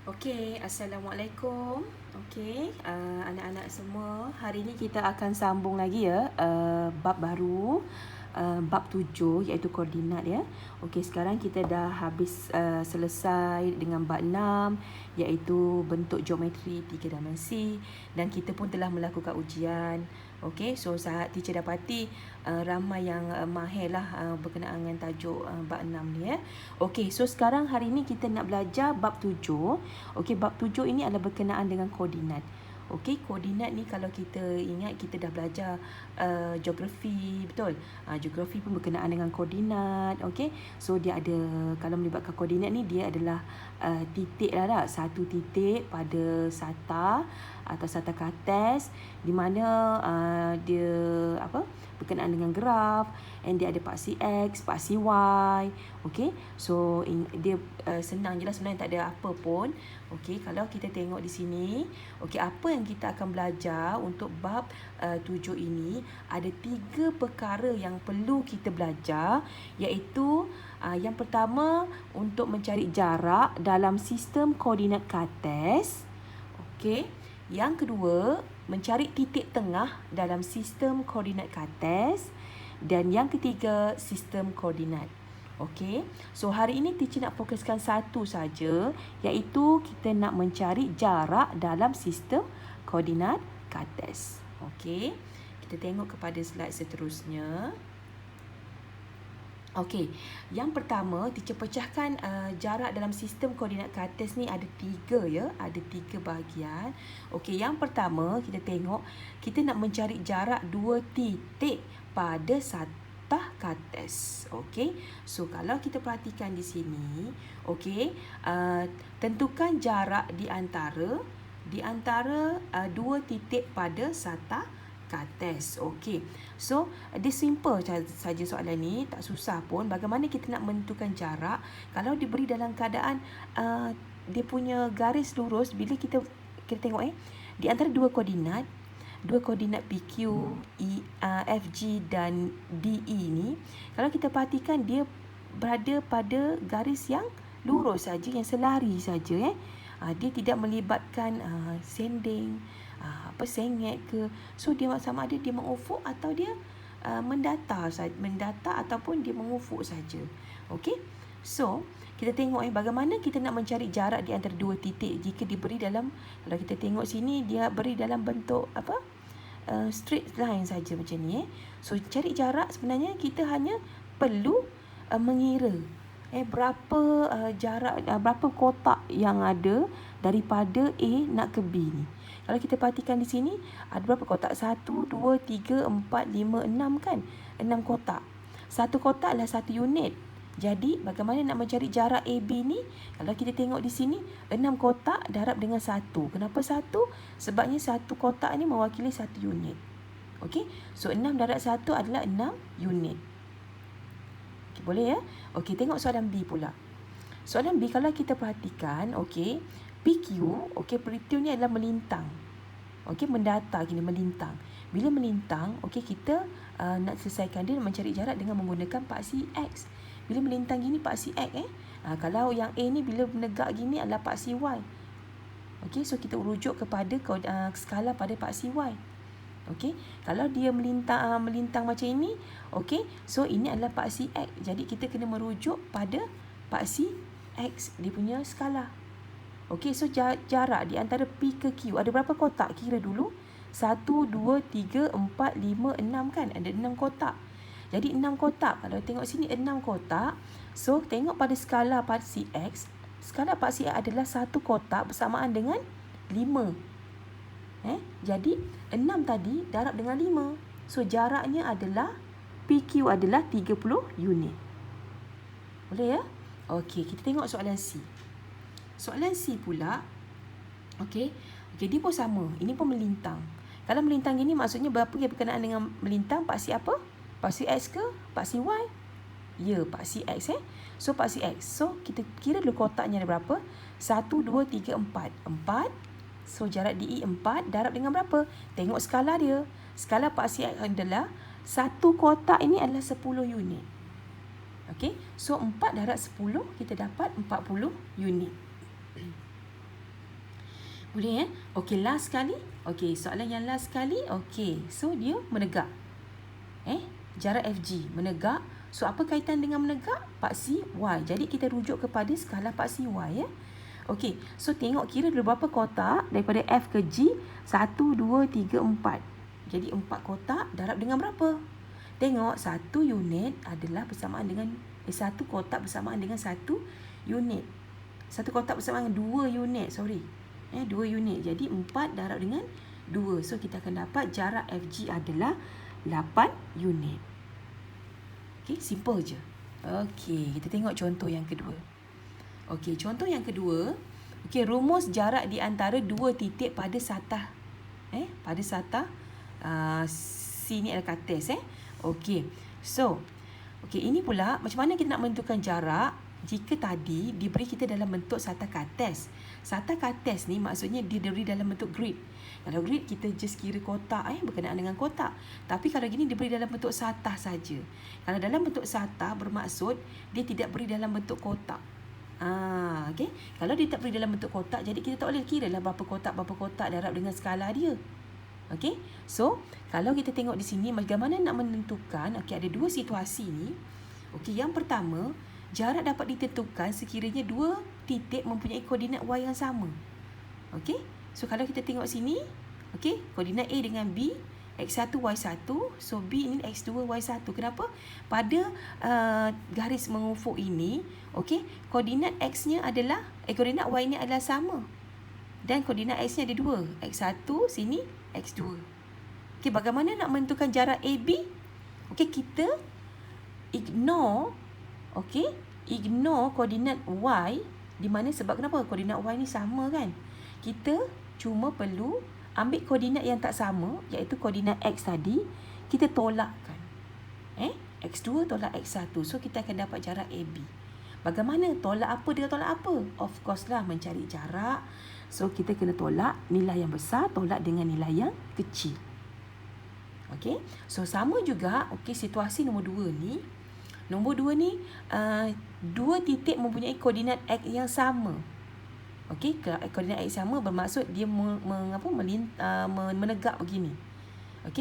Okey, Assalamualaikum. Okey, anak-anak semua, hari ini kita akan sambung lagi ya, bab baru, bab 7 iaitu koordinat ya. Okey, sekarang kita dah habis selesai dengan bab 6 iaitu bentuk geometri 3 dimensi dan kita pun telah melakukan ujian. Okey, so saat teacher dapati ramai yang mahir lah berkenaan dengan tajuk bab 6 ni ya. Okey, so sekarang hari ini kita nak belajar bab 7. Okey, bab 7 ini adalah berkenaan dengan koordinat. Okey, koordinat ni kalau kita ingat kita dah belajar geografi, betul? Geografi pun berkenaan dengan koordinat. Okey, so dia ada, kalau melibatkan koordinat ni dia adalah titik lah tak? Satu titik pada sata atau sata kartes di mana dia berkenaan dengan graf, and dia ada paksi X, paksi Y. Okey, so dia senang je lah, sebenarnya tak ada apa pun. Okey, kalau kita tengok di sini, okey, apa yang kita akan belajar untuk bab 7 ini, ada 3 perkara yang perlu kita belajar, iaitu yang pertama untuk mencari jarak dalam sistem koordinat kartes. Okey, yang kedua mencari titik tengah dalam sistem koordinat kartes, dan yang ketiga sistem koordinat. Okey, so hari ini teacher nak fokuskan satu saja, iaitu kita nak mencari jarak dalam sistem koordinat kartes. Okey, kita tengok kepada slide seterusnya. Okey, yang pertama teacher pecahkan jarak dalam sistem koordinat kartes ni ada 3 ya, ada 3 bahagian. Okey, yang pertama kita tengok, kita nak mencari jarak 2 titik pada sata kartes. Okey, so kalau kita perhatikan di sini, okey, tentukan jarak di antara 2 titik pada sata kartes. Okey, so dia simple saja soalan ni, tak susah pun. Bagaimana kita nak menentukan jarak kalau diberi dalam keadaan dia punya garis lurus. Bila kita tengok di antara dua koordinat PQ, FG dan DE ni, kalau kita perhatikan dia berada pada garis yang lurus saja, yang selari saja. Dia tidak melibatkan sending, sengit ke. So dia sama ada dia mengufuk atau dia mendata ataupun dia mengufuk saja. Okey, so kita tengok bagaimana kita nak mencari jarak di antara 2 titik jika diberi dalam, kalau kita tengok sini dia beri dalam bentuk straight line saja macam ni. So cari jarak sebenarnya kita hanya perlu mengira berapa jarak, berapa kotak yang ada daripada A nak ke B ni. Kalau kita perhatikan di sini, ada berapa kotak? 1, 2, 3, 4, 5, 6 kan? 6 kotak. Satu kotak adalah 1 unit. Jadi, bagaimana nak mencari jarak AB ni? Kalau kita tengok di sini, 6 kotak darab dengan 1. Kenapa 1? Sebabnya 1 kotak ni mewakili 1 unit. Okey, so 6 darab 1 adalah 6 unit. Okay, boleh ya? Okey, tengok soalan B pula. Soalan B, kalau kita perhatikan, okey, PQ, okey, peristiwa ni adalah melintang. Okey, mendata gini, melintang. Bila melintang, okey, kita nak selesaikan dia, mencari jarak dengan menggunakan paksi X. Bila melintang gini, paksi X kalau yang A ni bila menegak gini adalah paksi Y. Okey, so kita rujuk kepada skala pada paksi Y. Okey, kalau dia melintang macam ini, okey, so ini adalah paksi X. Jadi kita kena merujuk pada paksi X, dia punya skala. Okey, so jarak di antara P ke Q ada berapa kotak? Kira dulu. 1, 2, 3, 4, 5, 6 kan? Ada 6 kotak. Jadi 6 kotak. Kalau tengok sini 6 kotak. So tengok pada skala paksi X. Skala paksi X adalah 1 kotak bersamaan dengan 5. Jadi 6 tadi darab dengan 5. So jaraknya adalah PQ adalah 30 unit. Boleh ya? Okey, kita tengok soalan C. Soalan C pula, okey, dia pun sama. Ini pun melintang. Kalau melintang gini maksudnya berapa yang berkenaan dengan melintang? Paksi apa? Paksi X ke? Paksi Y? Ya, paksi X So paksi X. So kita kira dulu kotaknya ada berapa? 1, 2, 3, 4. 4. So jarak DE 4 darab dengan berapa? Tengok skala dia. Skala paksi X adalah 1 kotak ini adalah 10 unit. Okey, so 4 darab 10 kita dapat 40 unit. Boleh ya? Okey, last sekali. Okey, soalan yang last sekali. Okey, so dia menegak. Jarak FG menegak. So apa kaitan dengan menegak? Paksi Y. Jadi kita rujuk kepada skala paksi Y ya. Okey, so tengok kira ada berapa kotak daripada F ke G. 1, 2, 3, 4. Jadi 4 kotak darab dengan berapa? Tengok 1 unit adalah bersamaan dengan 1 kotak bersamaan dengan 1 unit. 1 kotak bersamaan dengan 2 unit, 2 unit. Jadi 4 darab dengan 2. So kita akan dapat jarak FG adalah 8 unit. Okey, simple je. Okey, kita tengok contoh yang kedua. Okey, contoh yang kedua. Okey, rumus jarak di antara dua titik pada satah. Pada satah sini adalah kates. Okey. So, ini pula macam mana kita nak menentukan jarak jika tadi diberi kita dalam bentuk satah kates. Satah kates ni maksudnya diberi dalam bentuk grid. Kalau grid kita just kira kotak berkenaan dengan kotak. Tapi kalau gini diberi dalam bentuk satah saja. Kalau dalam bentuk satah bermaksud dia tidak beri dalam bentuk kotak. Okey. Kalau dia tak beri dalam bentuk kotak, jadi kita tak boleh kira lah berapa kotak darab dengan skala dia. Okey. So, kalau kita tengok di sini bagaimana nak menentukan, ada dua situasi ni. Okey, yang pertama, jarak dapat ditentukan sekiranya dua titik mempunyai koordinat Y yang sama. Okey. So, kalau kita tengok sini, koordinat A dengan B, X1, Y1. So, B ini X2, Y1. Kenapa? Pada garis mengufuk ini, koordinat X-nya adalah, koordinat Y-nya adalah sama. Dan koordinat X-nya ada dua. X1, sini, X2. Bagaimana nak menentukan jarak AB? Kita ignore, ignore koordinat Y. Di mana sebab kenapa? Koordinat Y ni sama kan? Kita cuma perlu ambil koordinat yang tak sama, iaitu koordinat X tadi, kita tolakkan. X2 tolak X1. So, kita akan dapat jarak AB. Bagaimana? Tolak apa dengan tolak apa? Of course lah, mencari jarak. So, kita kena tolak nilai yang besar, tolak dengan nilai yang kecil. So, sama juga, situasi nombor 2 ni. Nombor 2 ni, dua titik mempunyai koordinat X yang sama. Koordinat X sama bermaksud dia menegak begini.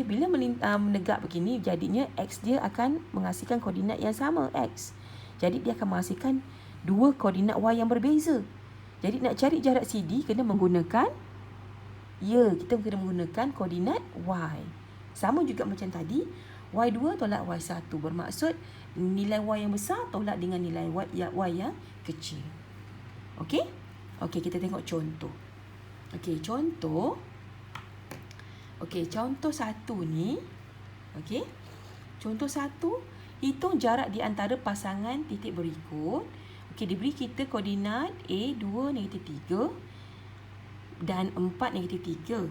Bila menegak begini, jadinya X dia akan menghasilkan koordinat yang sama, X. Jadi dia akan menghasilkan dua koordinat Y yang berbeza. Jadi nak cari jarak CD kena menggunakan, kita kena menggunakan koordinat Y. Sama juga macam tadi, Y2 tolak Y1 bermaksud nilai Y yang besar tolak dengan nilai Y yang kecil. Kita tengok contoh. Contoh. Contoh 1 ni. Contoh 1, hitung jarak di antara pasangan titik berikut. Diberi kita koordinat A 2, -3 dan 4, -3.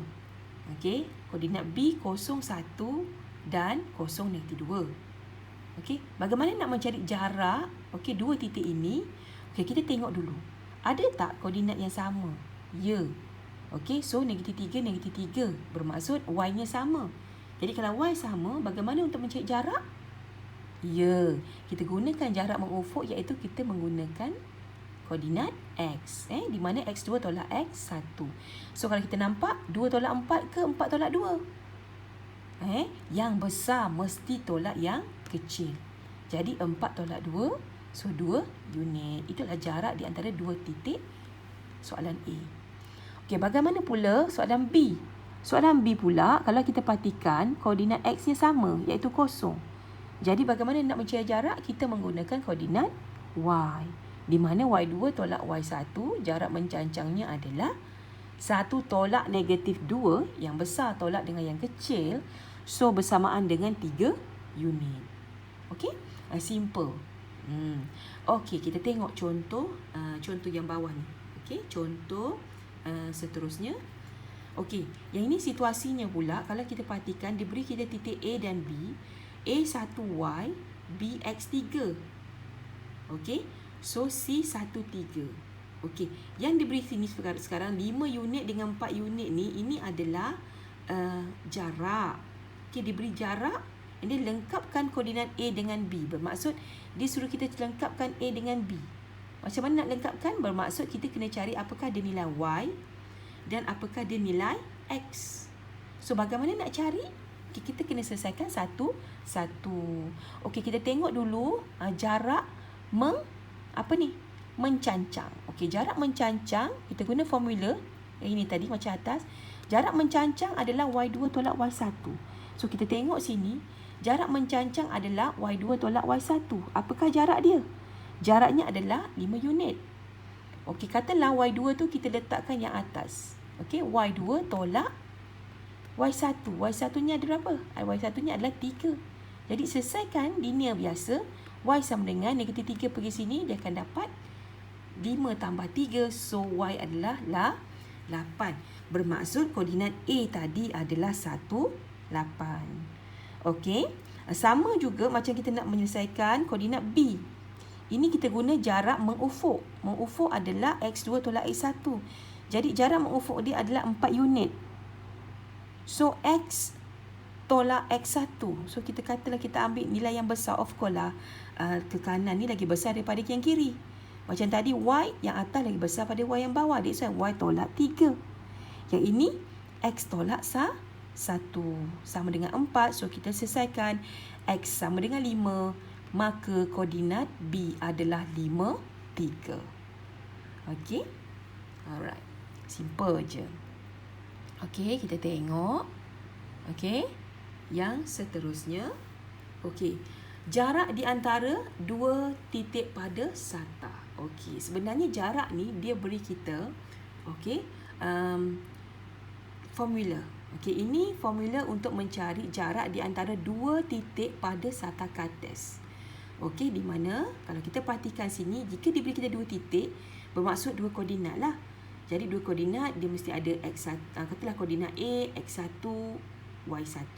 Koordinat B 0, 1 dan 0, -2. Bagaimana nak mencari jarak dua titik ini? Kita tengok dulu. Ada tak koordinat yang sama? Ya. So -3, -3 bermaksud Y-nya sama. Jadi kalau Y sama, bagaimana untuk mencari jarak? Ya, kita gunakan jarak mengufuk, iaitu kita menggunakan koordinat X. Di mana X2 tolak X1. So kalau kita nampak 2 tolak 4 ke 4 tolak 2? Yang besar mesti tolak yang kecil. Jadi 4 tolak 2, so 2 unit. Itulah jarak di antara dua titik soalan A. Bagaimana pula soalan B? Soalan B pula, kalau kita perhatikan, koordinat X-nya sama, iaitu 0. Jadi bagaimana nak mencari jarak? Kita menggunakan koordinat Y. Di mana Y2 tolak Y1, jarak mencancangnya adalah 1 tolak -2, yang besar tolak dengan yang kecil. So, bersamaan dengan 3 unit. Simple. Kita tengok contoh yang bawah ni. Contoh seterusnya. Yang ini situasinya pula, kalau kita perhatikan, diberi kita titik A dan B. A1Y, B X3. So, C13. Yang diberi sini sekarang 5 unit dengan 4 unit ni, ini adalah jarak. Diberi jarak, ini lengkapkan koordinat A dengan B. Bermaksud, dia suruh kita lengkapkan A dengan B. Macam mana nak lengkapkan? Bermaksud, kita kena cari apakah dia nilai Y. dan apakah dia nilai X. So, bagaimana nak cari? Okay, kita kena selesaikan satu-satu. Okey, kita tengok dulu jarak mencancang. Okey, jarak mencancang, kita guna formula yang ini tadi macam atas. Jarak mencancang adalah Y2 tolak Y1. So, kita tengok sini, jarak mencancang adalah Y2 tolak Y1. Apakah jarak dia? Jaraknya adalah 5 unit. Okey, katalah Y2 tu kita letakkan yang atas. Okey, Y2 tolak Y1. Y1-nya ada berapa? Y1-nya adalah 3. Jadi, selesaikan linear biasa. Y sama dengan negatif 3 pergi sini, dia akan dapat 5 tambah 3. So, Y adalah 8. Bermaksud koordinat A tadi adalah 1, 8. Okey. Sama juga macam kita nak menyelesaikan koordinat B. Ini kita guna jarak mengufuk. Mengufuk adalah X2 tolak X1. Jadi, jarak mengufuk dia adalah 4 unit. So, X tolak X1. So, kita katalah kita ambil nilai yang besar. Of course lah, ke kanan ni lagi besar daripada yang kiri. Macam tadi, Y yang atas lagi besar pada Y yang bawah. That's why Y tolak 3. Yang ini, X tolak 1. Sama dengan 4. So, kita selesaikan. X sama dengan 5. Maka koordinat B adalah 5, 3. Okey? Alright. Simple je. Okey, kita tengok. Okey. Yang seterusnya. Okey. Jarak di antara dua titik pada sata. Okey, sebenarnya jarak ni dia beri kita formula. Okey, ini formula untuk mencari jarak di antara dua titik pada sata kartes. Okey, di mana kalau kita perhatikan sini, jika diberi kita dua titik, bermaksud dua koordinat lah. Jadi dua koordinat dia mesti ada x1, katalah koordinat A x1 y1.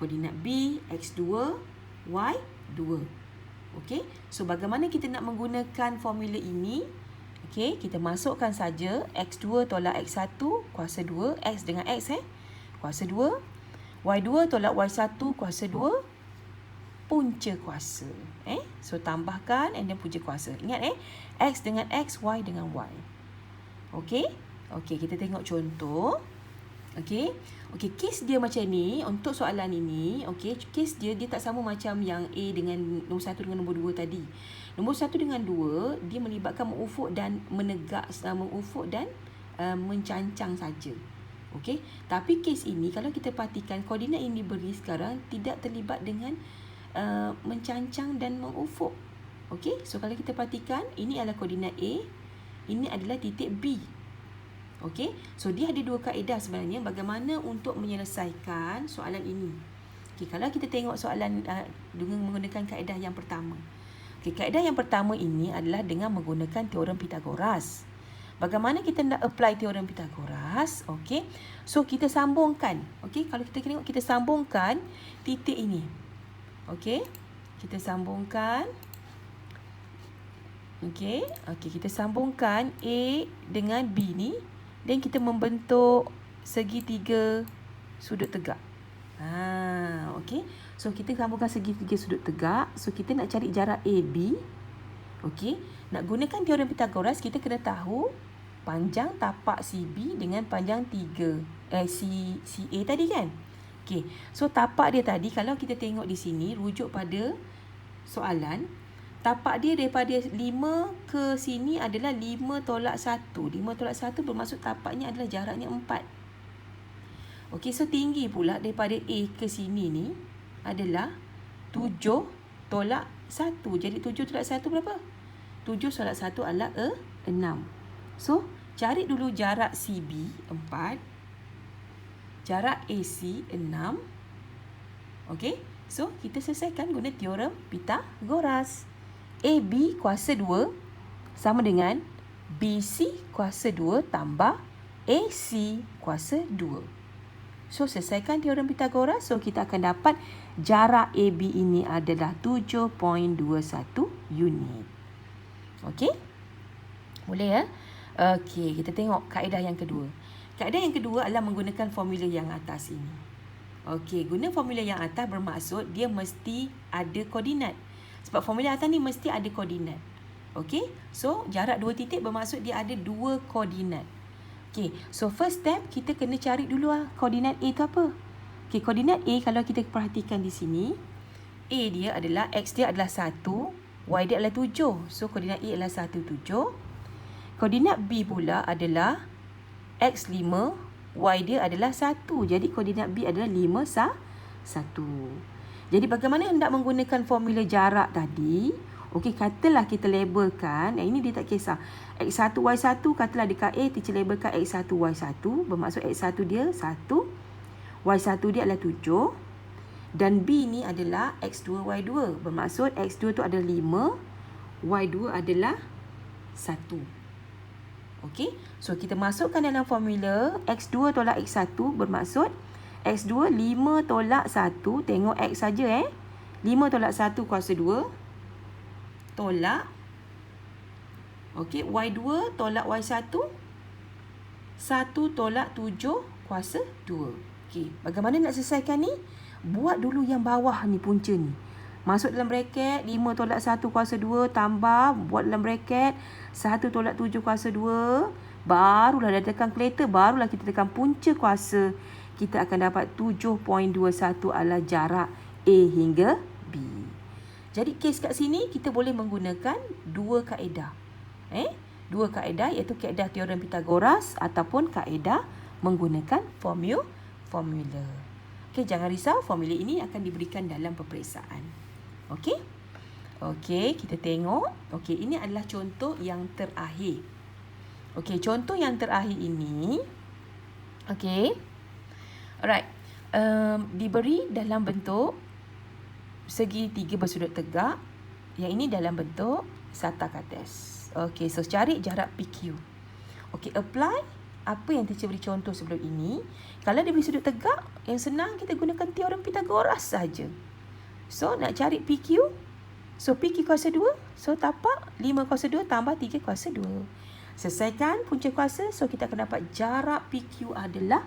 Koordinat B x2 y2. Okey, so bagaimana kita nak menggunakan formula ini? Okey, kita masukkan saja x2 tolak x1 kuasa 2, x dengan x kuasa 2, y2 tolak y1 kuasa 2, punca kuasa. So tambahkan and then punca kuasa. Ingat x dengan x, y dengan y. Okey? Okey, kita tengok contoh. Okey. Okey, kes dia macam ni untuk soalan ini. Okey, kes dia tak sama macam yang A dengan nombor 1 dengan nombor 2 tadi. Nombor 1 dengan 2 dia melibatkan mengufuk dan menegak, mengufuk dan mencancang saja. Okey, tapi kes ini kalau kita perhatikan koordinat yang diberi sekarang tidak terlibat dengan mencancang dan mengufuk. Okey, so kalau kita perhatikan ini adalah koordinat A, ini adalah titik B. Okey, so dia ada dua kaedah sebenarnya bagaimana untuk menyelesaikan soalan ini. Okey, kalau kita tengok soalan dengan menggunakan kaedah yang pertama. Okey, kaedah yang pertama ini adalah dengan menggunakan teorem Pythagoras. Bagaimana kita nak apply teorem Pythagoras? Okey, so kita sambungkan. Okey, kalau kita tengok kita sambungkan titik ini. Okey, kita sambungkan. Okey, kita sambungkan A dengan B ni. Dan kita membentuk segitiga sudut tegak. Okey. So, kita sambungkan segitiga sudut tegak. So, kita nak cari jarak AB. Okey. Nak gunakan teorem Pythagoras, kita kena tahu panjang tapak CB dengan panjang CA tadi kan? Okey. So, tapak dia tadi, kalau kita tengok di sini, rujuk pada soalan, tapak dia daripada 5 ke sini adalah 5 tolak 1. 5 tolak 1 bermaksud tapaknya adalah jaraknya 4. Okey, so tinggi pula daripada A ke sini ni adalah 7 tolak 1. Jadi 7 tolak 1 berapa? 7 tolak 1 adalah 6. So, cari dulu jarak CB 4. Jarak AC 6. Okey, so kita selesaikan guna teorem Pythagoras. AB kuasa 2 sama dengan BC kuasa 2 tambah AC kuasa 2. So, selesaikan teorem Pythagoras. So, kita akan dapat jarak AB ini adalah 7.21 unit. Okey? Boleh ya? Okey, kita tengok kaedah yang kedua. Kaedah yang kedua adalah menggunakan formula yang atas ini. Okey, guna formula yang atas bermaksud dia mesti ada koordinat. Sebab formula atas ni mesti ada koordinat. Okey? So, jarak dua titik bermaksud dia ada dua koordinat. Okay, so first step kita kena cari dulu koordinat A tu apa. Okay, koordinat A kalau kita perhatikan di sini, A dia adalah, X dia adalah 1, Y dia adalah 7. So, koordinat A adalah 1, 7. Koordinat B pula adalah X 5, Y dia adalah 1. Jadi, koordinat B adalah 5, 1. Jadi, bagaimana hendak menggunakan formula jarak tadi? Okey, katalah kita labelkan, ini dia tak kisah. X1, Y1, katalah dekat A, teacher labelkan X1, Y1. Bermaksud X1 dia 1, Y1 dia adalah 7. Dan B ni adalah X2, Y2. Bermaksud X2 tu adalah 5, Y2 adalah 1. Okey, so kita masukkan dalam formula X2 tolak X1, bermaksud X2 5 tolak 1, tengok X saja 5 tolak 1 kuasa 2. Tolak. Okey, Y2 tolak Y1. 1 tolak 7 kuasa 2. Okey, bagaimana nak selesaikan ni? Buat dulu yang bawah ni, punca ni. Masuk dalam bracket, 5 tolak 1 kuasa 2, tambah, buat dalam bracket, 1 tolak 7 kuasa 2. Barulah dah tekan kalkulator, barulah kita tekan punca kuasa. Kita akan dapat 7.21 adalah jarak A hingga B. Jadi kes kat sini kita boleh menggunakan dua kaedah. Dua kaedah, iaitu kaedah teorem Pythagoras ataupun kaedah menggunakan formula. Okey, jangan risau, formula ini akan diberikan dalam peperiksaan. Okey? Okey, kita tengok. Okey, ini adalah contoh yang terakhir. Okey, contoh yang terakhir ini. Okey. Alright. Diberi dalam bentuk segitiga bersudut tegak. Yang ini dalam bentuk Sarta-Kartez. Okey, so cari jarak PQ. Okey, apply apa yang teacher beri contoh sebelum ini. Kalau dia beri sudut tegak, yang senang kita gunakan teorem Pythagoras saja. So, nak cari PQ. So, PQ kuasa 2. So, tapak 5 kuasa 2 tambah 3 kuasa 2. Selesaikan punca kuasa. So, kita akan dapat jarak PQ adalah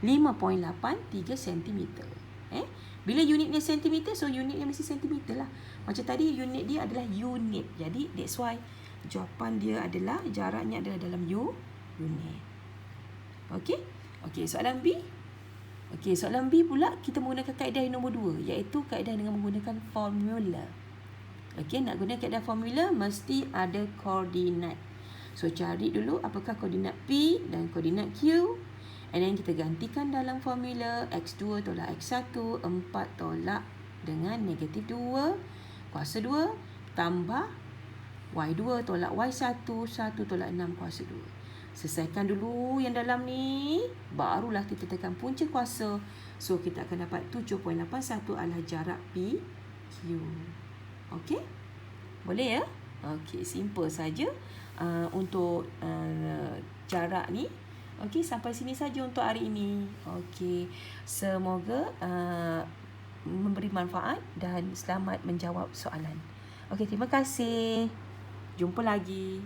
5.83 cm. Bila unitnya centimeter, so unitnya mesti centimeter lah. Macam tadi unit dia adalah unit. Jadi that's why jawapan dia adalah, jaraknya adalah dalam unit. Okey? Okey, soalan B. Okey, soalan B pula kita menggunakan kaedah yang nombor 2, iaitu kaedah dengan menggunakan formula. Okey, nak guna kaedah formula mesti ada koordinat. So cari dulu apakah koordinat P dan koordinat Q. And then kita gantikan dalam formula X2 tolak X1, 4 tolak dengan negatif 2, kuasa 2, tambah Y2 tolak Y1, 1 tolak 6 kuasa 2. Selesaikan dulu yang dalam ni, barulah kita tekan punca kuasa. So, kita akan dapat 7.81 adalah jarak PQ. Okey? Boleh ya? Okey, simple saja untuk jarak ni. Okey, sampai sini saja untuk hari ini. Okey, semoga memberi manfaat dan selamat menjawab soalan. Okey, terima kasih. Jumpa lagi.